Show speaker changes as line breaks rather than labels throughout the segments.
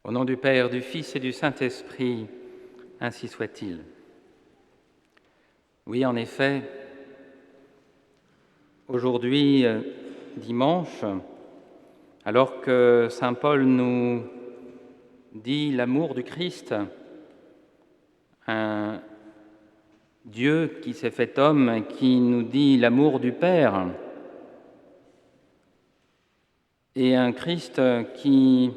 Au nom du Père, du Fils et du Saint-Esprit, ainsi soit-il. Oui, en effet, aujourd'hui, dimanche, alors que saint Paul nous dit l'amour du Christ, un Dieu qui s'est fait homme, qui nous dit l'amour du Père, et un Christ qui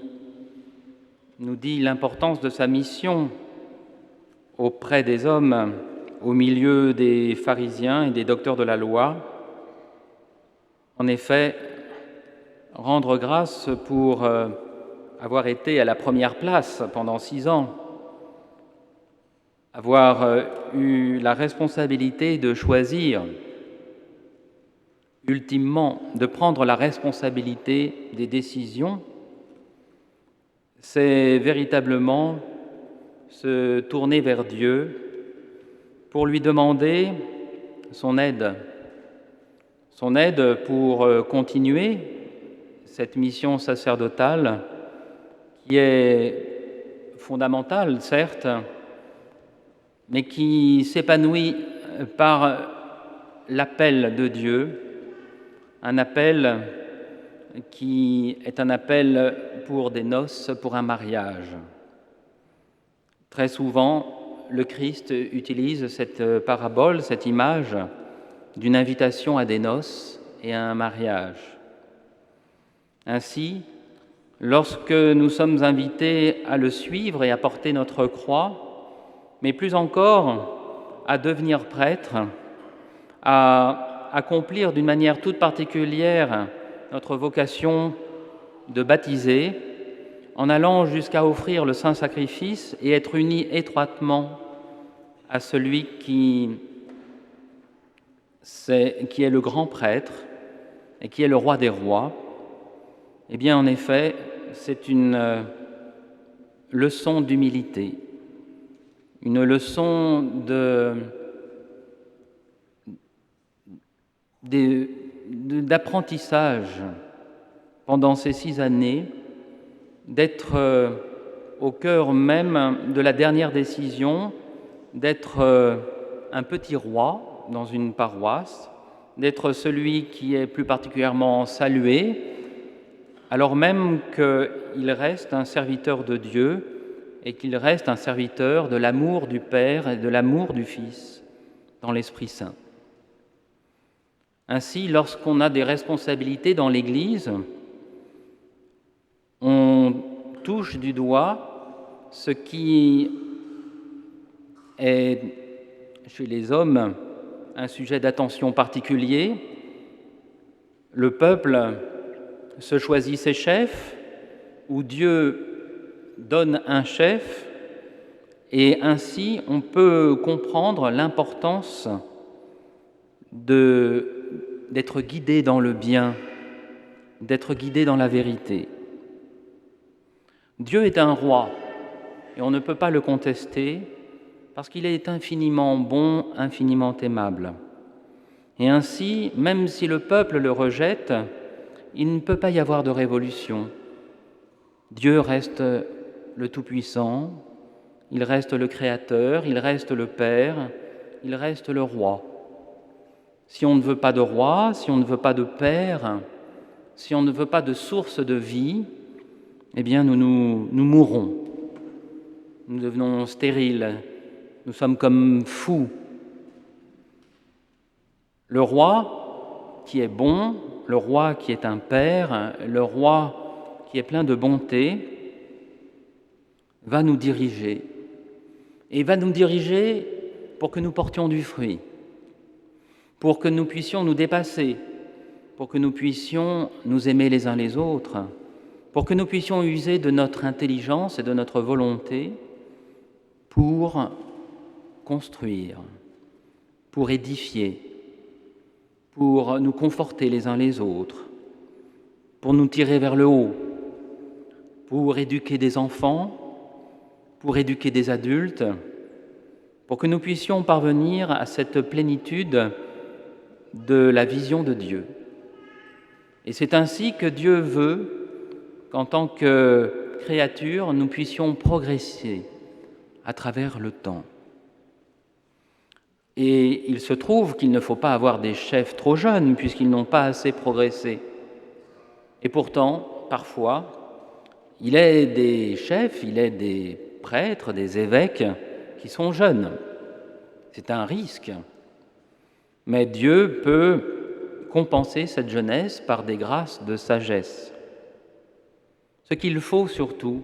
nous dit l'importance de sa mission auprès des hommes, au milieu des pharisiens et des docteurs de la loi. En effet, rendre grâce pour avoir été à la première place pendant 6 ans, avoir eu la responsabilité de choisir, ultimement de prendre la responsabilité des décisions, c'est véritablement se tourner vers Dieu pour lui demander son aide pour continuer cette mission sacerdotale qui est fondamentale, certes, mais qui s'épanouit par l'appel de Dieu, un appel qui est un appel pour des noces, pour un mariage. Très souvent, le Christ utilise cette parabole, cette image d'une invitation à des noces et à un mariage. Ainsi, lorsque nous sommes invités à le suivre et à porter notre croix, mais plus encore à devenir prêtre, à accomplir d'une manière toute particulière notre vocation de baptiser, en allant jusqu'à offrir le saint sacrifice et être unis étroitement à celui qui est le grand prêtre et qui est le roi des rois, eh bien, en effet, c'est une leçon d'humilité, une leçon d'apprentissage pendant ces 6 années, d'être au cœur même de la dernière décision, d'être un petit roi dans une paroisse, d'être celui qui est plus particulièrement salué, alors même qu'il reste un serviteur de Dieu et qu'il reste un serviteur de l'amour du Père et de l'amour du Fils dans l'Esprit Saint. Ainsi, lorsqu'on a des responsabilités dans l'Église, on touche du doigt ce qui est chez les hommes un sujet d'attention particulier. Le peuple se choisit ses chefs, où Dieu donne un chef, et ainsi on peut comprendre l'importance d'être guidé dans le bien, d'être guidé dans la vérité. Dieu est un roi, et on ne peut pas le contester, parce qu'il est infiniment bon, infiniment aimable. Et ainsi, même si le peuple le rejette, il ne peut pas y avoir de révolution. Dieu reste le Tout-Puissant, il reste le Créateur, il reste le Père, il reste le Roi. Si on ne veut pas de roi, si on ne veut pas de Père, si on ne veut pas de source de vie, eh bien nous mourrons. Nous devenons stériles, nous sommes comme fous. Le roi qui est bon, le roi qui est un père, le roi qui est plein de bonté, va nous diriger. Et va nous diriger pour que nous portions du fruit, pour que nous puissions nous dépasser, pour que nous puissions nous aimer les uns les autres, pour que nous puissions user de notre intelligence et de notre volonté pour construire, pour édifier, pour nous conforter les uns les autres, pour nous tirer vers le haut, pour éduquer des enfants, pour éduquer des adultes, pour que nous puissions parvenir à cette plénitude de la vision de Dieu. Et c'est ainsi que Dieu veut qu'en tant que créatures, nous puissions progresser à travers le temps. Et il se trouve qu'il ne faut pas avoir des chefs trop jeunes, puisqu'ils n'ont pas assez progressé. Et pourtant, parfois, il est des chefs, il est des prêtres, des évêques qui sont jeunes. C'est un risque. Mais Dieu peut compenser cette jeunesse par des grâces de sagesse. Ce qu'il faut surtout,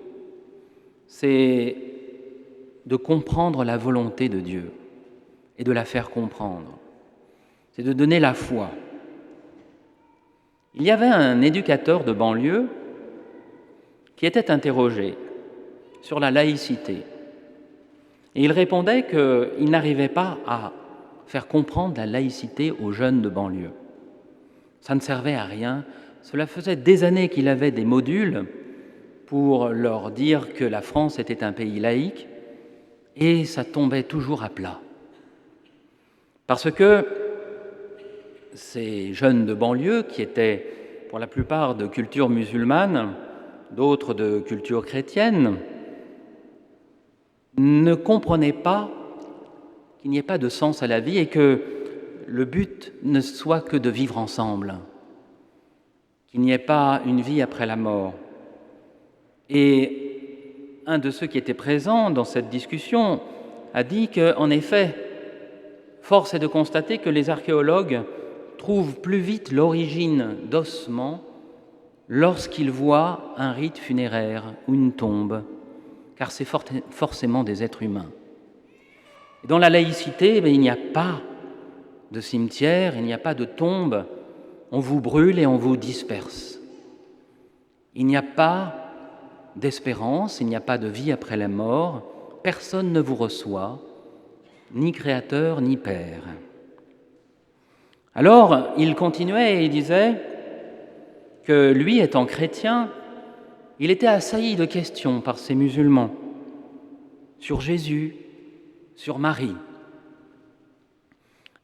c'est de comprendre la volonté de Dieu et de la faire comprendre. C'est de donner la foi. Il y avait un éducateur de banlieue qui était interrogé sur la laïcité. Et il répondait qu'il n'arrivait pas à faire comprendre la laïcité aux jeunes de banlieue. Ça ne servait à rien. Cela faisait des années qu'il avait des modules pour leur dire que la France était un pays laïque, et ça tombait toujours à plat. Parce que ces jeunes de banlieue, qui étaient pour la plupart de culture musulmane, d'autres de culture chrétienne, ne comprenaient pas qu'il n'y ait pas de sens à la vie et que le but ne soit que de vivre ensemble, qu'il n'y ait pas une vie après la mort. Et un de ceux qui étaient présents dans cette discussion a dit qu'en effet, force est de constater que les archéologues trouvent plus vite l'origine d'ossements lorsqu'ils voient un rite funéraire ou une tombe, car c'est forcément des êtres humains. Et dans la laïcité, il n'y a pas de cimetière, il n'y a pas de tombe, on vous brûle et on vous disperse. Il n'y a pas d'espérance, il n'y a pas de vie après la mort, personne ne vous reçoit, ni créateur, ni père. Alors, il continuait et il disait que lui, étant chrétien, il était assailli de questions par ces musulmans sur Jésus, sur Marie.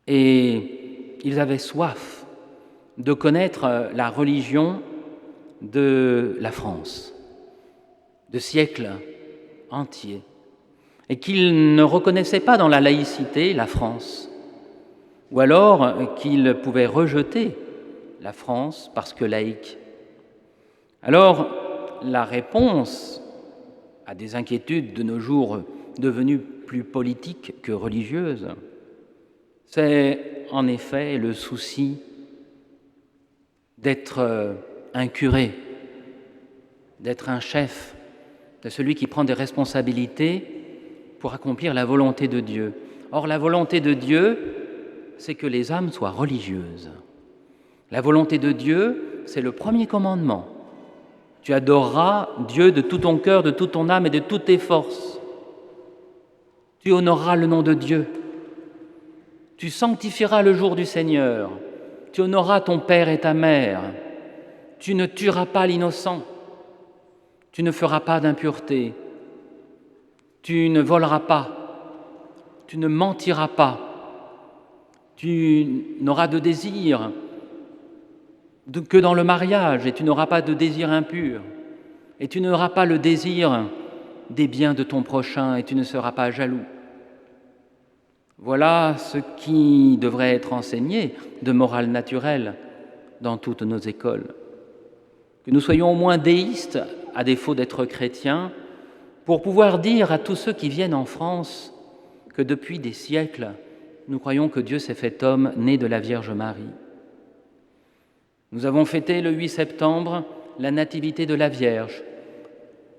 Et ils avaient soif de connaître la religion de la France, de siècles entiers, et qu'ils ne reconnaissaient pas dans la laïcité la France, ou alors qu'ils pouvaient rejeter la France parce que laïque. Alors, la réponse à des inquiétudes de nos jours devenues plus politiques que religieuses, c'est en effet le souci d'être un curé, d'être un chef, de celui qui prend des responsabilités pour accomplir la volonté de Dieu. Or, la volonté de Dieu, c'est que les âmes soient religieuses. La volonté de Dieu, c'est le premier commandement. Tu adoreras Dieu de tout ton cœur, de toute ton âme et de toutes tes forces. Tu honoreras le nom de Dieu. Tu sanctifieras le jour du Seigneur. Tu honoreras ton père et ta mère. Tu ne tueras pas l'innocent. Tu ne feras pas d'impureté. Tu ne voleras pas. Tu ne mentiras pas. Tu n'auras de désir que dans le mariage, et tu n'auras pas de désir impur. Et tu n'auras pas le désir des biens de ton prochain, et tu ne seras pas jaloux. Voilà ce qui devrait être enseigné de morale naturelle dans toutes nos écoles. Que nous soyons au moins déistes, à défaut d'être chrétiens, pour pouvoir dire à tous ceux qui viennent en France que depuis des siècles, nous croyons que Dieu s'est fait homme, né de la Vierge Marie. Nous avons fêté le 8 septembre la Nativité de la Vierge.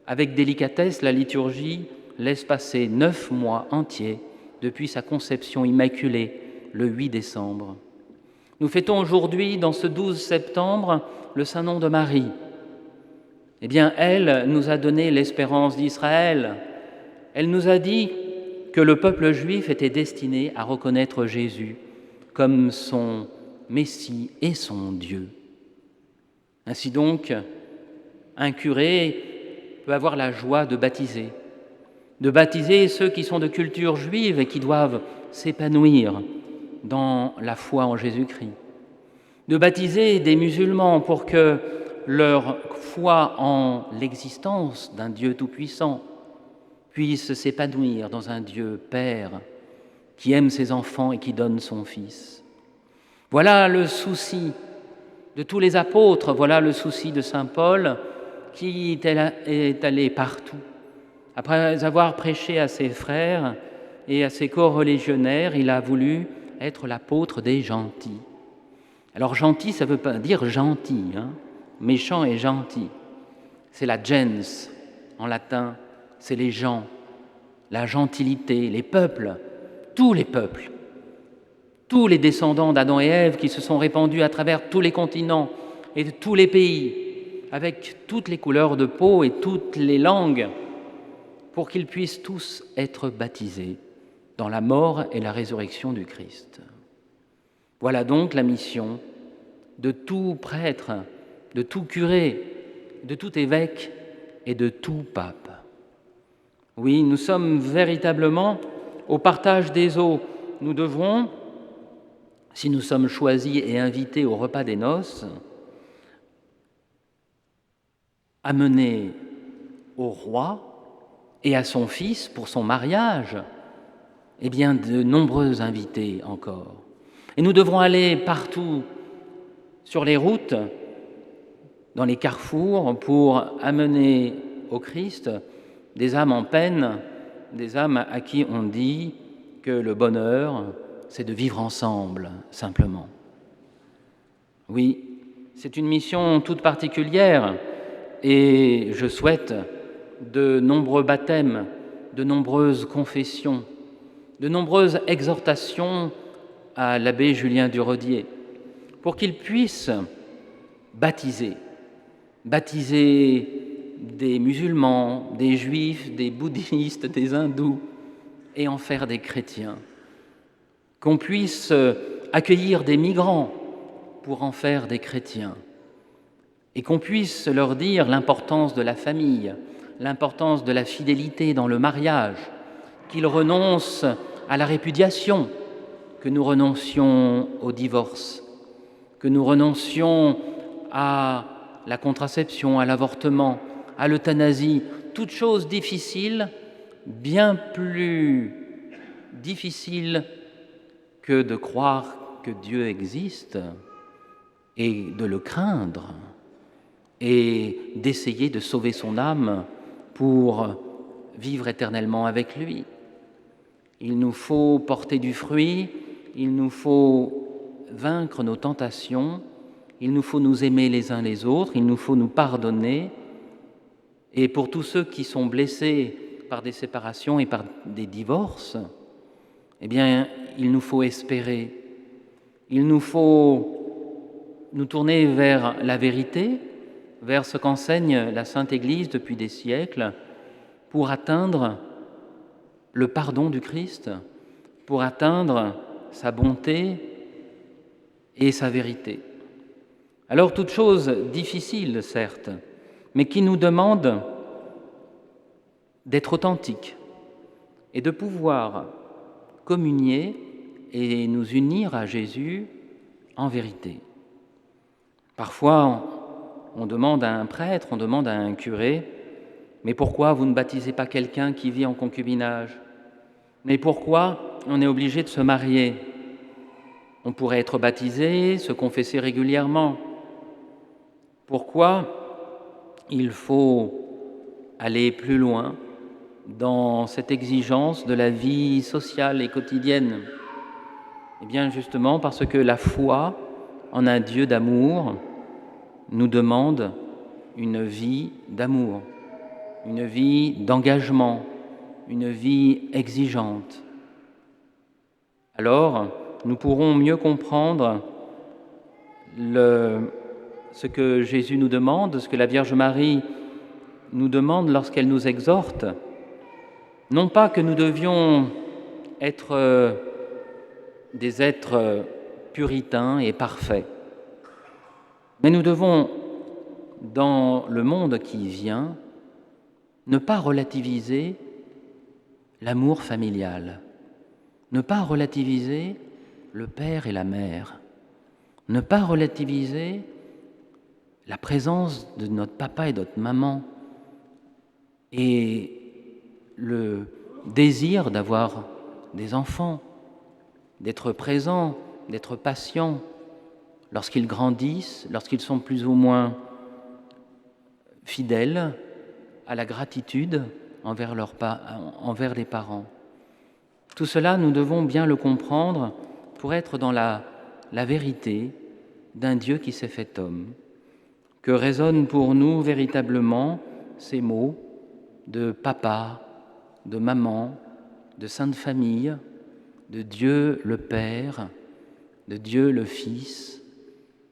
Avec délicatesse, la liturgie laisse passer 9 mois entiers depuis sa conception immaculée, le 8 décembre. Nous fêtons aujourd'hui, dans ce 12 septembre, le Saint Nom de Marie. Eh bien, elle nous a donné l'espérance d'Israël. Elle nous a dit que le peuple juif était destiné à reconnaître Jésus comme son Messie et son Dieu. Ainsi donc, un curé peut avoir la joie de baptiser ceux qui sont de culture juive et qui doivent s'épanouir dans la foi en Jésus-Christ, de baptiser des musulmans pour que leur foi en l'existence d'un Dieu tout-puissant puisse s'épanouir dans un Dieu Père qui aime ses enfants et qui donne son Fils. Voilà le souci de tous les apôtres, voilà le souci de saint Paul qui est allé partout. Après avoir prêché à ses frères et à ses coreligionnaires, il a voulu être l'apôtre des gentils. Alors gentil, ça ne veut pas dire gentil, méchant et gentil. C'est la gens en latin, c'est les gens, la gentilité, les peuples, tous les peuples, tous les descendants d'Adam et Ève qui se sont répandus à travers tous les continents et tous les pays, avec toutes les couleurs de peau et toutes les langues, pour qu'ils puissent tous être baptisés dans la mort et la résurrection du Christ. Voilà donc la mission de tout prêtre, de tout curé, de tout évêque et de tout pape. Oui, nous sommes véritablement au partage des eaux. Nous devrons, si nous sommes choisis et invités au repas des noces, amener au roi et à son fils pour son mariage, eh bien, de nombreux invités encore. Et nous devrons aller partout sur les routes, dans les carrefours, pour amener au Christ des âmes en peine, des âmes à qui on dit que le bonheur, c'est de vivre ensemble, simplement. Oui, c'est une mission toute particulière et je souhaite de nombreux baptêmes, de nombreuses confessions, de nombreuses exhortations à l'abbé Julien Durodier pour qu'il puisse baptiser des musulmans, des juifs, des bouddhistes, des hindous et en faire des chrétiens, qu'on puisse accueillir des migrants pour en faire des chrétiens et qu'on puisse leur dire l'importance de la famille, l'importance de la fidélité dans le mariage, qu'ils renoncent à la répudiation, que nous renoncions au divorce, que nous renoncions à la contraception, à l'avortement, à l'euthanasie, toutes choses difficiles, bien plus difficiles que de croire que Dieu existe et de le craindre et d'essayer de sauver son âme pour vivre éternellement avec lui. Il nous faut porter du fruit, il nous faut vaincre nos tentations, il nous faut nous aimer les uns les autres, il nous faut nous pardonner. Et pour tous ceux qui sont blessés par des séparations et par des divorces, eh bien, il nous faut espérer. Il nous faut nous tourner vers la vérité, vers ce qu'enseigne la Sainte Église depuis des siècles, pour atteindre le pardon du Christ, pour atteindre sa bonté et sa vérité. Alors, toute chose difficile, certes, mais qui nous demande d'être authentiques et de pouvoir communier et nous unir à Jésus en vérité. Parfois, on demande à un prêtre, on demande à un curé, mais pourquoi vous ne baptisez pas quelqu'un qui vit en concubinage? Mais pourquoi on est obligé de se marier? On pourrait être baptisé, se confesser régulièrement. Pourquoi il faut aller plus loin dans cette exigence de la vie sociale et quotidienne? Eh bien justement parce que la foi en un Dieu d'amour nous demande une vie d'amour, une vie d'engagement, une vie exigeante. Alors, nous pourrons mieux comprendre ce que Jésus nous demande, ce que la Vierge Marie nous demande lorsqu'elle nous exhorte. Non pas que nous devions être des êtres puritains et parfaits, mais nous devons, dans le monde qui vient, ne pas relativiser l'amour familial, ne pas relativiser le père et la mère, ne pas relativiser la présence de notre papa et de notre maman et le désir d'avoir des enfants, d'être présent, d'être patient lorsqu'ils grandissent, lorsqu'ils sont plus ou moins fidèles à la gratitude envers les parents. Tout cela, nous devons bien le comprendre pour être dans la vérité d'un Dieu qui s'est fait homme, que résonnent pour nous véritablement ces mots de papa, de maman, de Sainte Famille, de Dieu le Père, de Dieu le Fils,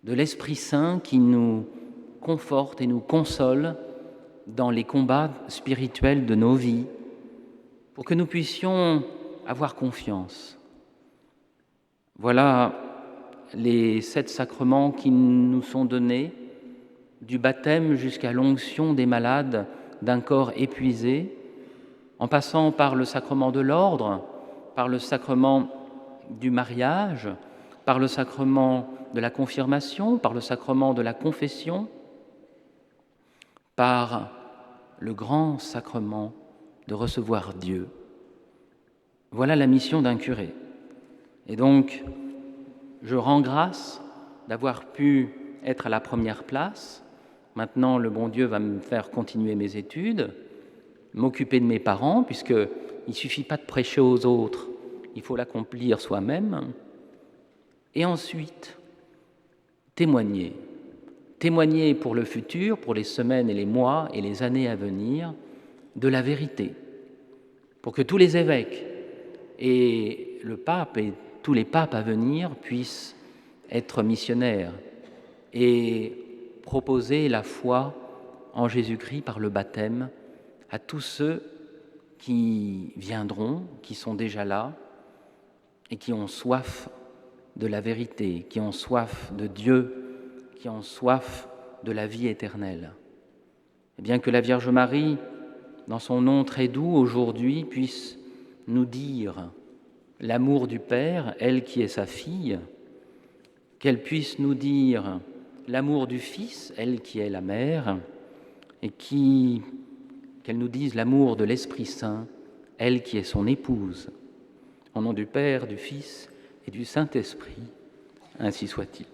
de l'Esprit Saint qui nous conforte et nous console dans les combats spirituels de nos vies, pour que nous puissions avoir confiance. Voilà les 7 sacrements qui nous sont donnés, du baptême jusqu'à l'onction des malades d'un corps épuisé, en passant par le sacrement de l'ordre, par le sacrement du mariage, par le sacrement de la confirmation, par le sacrement de la confession, par le grand sacrement de recevoir Dieu. Voilà la mission d'un curé. Et donc, je rends grâce d'avoir pu être à la première place. Maintenant, le bon Dieu va me faire continuer mes études, m'occuper de mes parents, puisqu'il ne suffit pas de prêcher aux autres, il faut l'accomplir soi-même. Et ensuite, témoigner pour le futur, pour les semaines et les mois et les années à venir, de la vérité, pour que tous les évêques et le pape et tous les papes à venir puissent être missionnaires et proposer la foi en Jésus-Christ par le baptême à tous ceux qui viendront, qui sont déjà là et qui ont soif de la vérité, qui ont soif de Dieu, qui ont soif de la vie éternelle. Et bien que la Vierge Marie, dans son nom très doux aujourd'hui, puisse nous dire l'amour du Père, elle qui est sa fille, qu'elle puisse nous dire l'amour du Fils, elle qui est la mère, et qu'elle nous dise l'amour de l'Esprit Saint, elle qui est son épouse. Au nom du Père, du Fils et du Saint-Esprit, ainsi soit-il.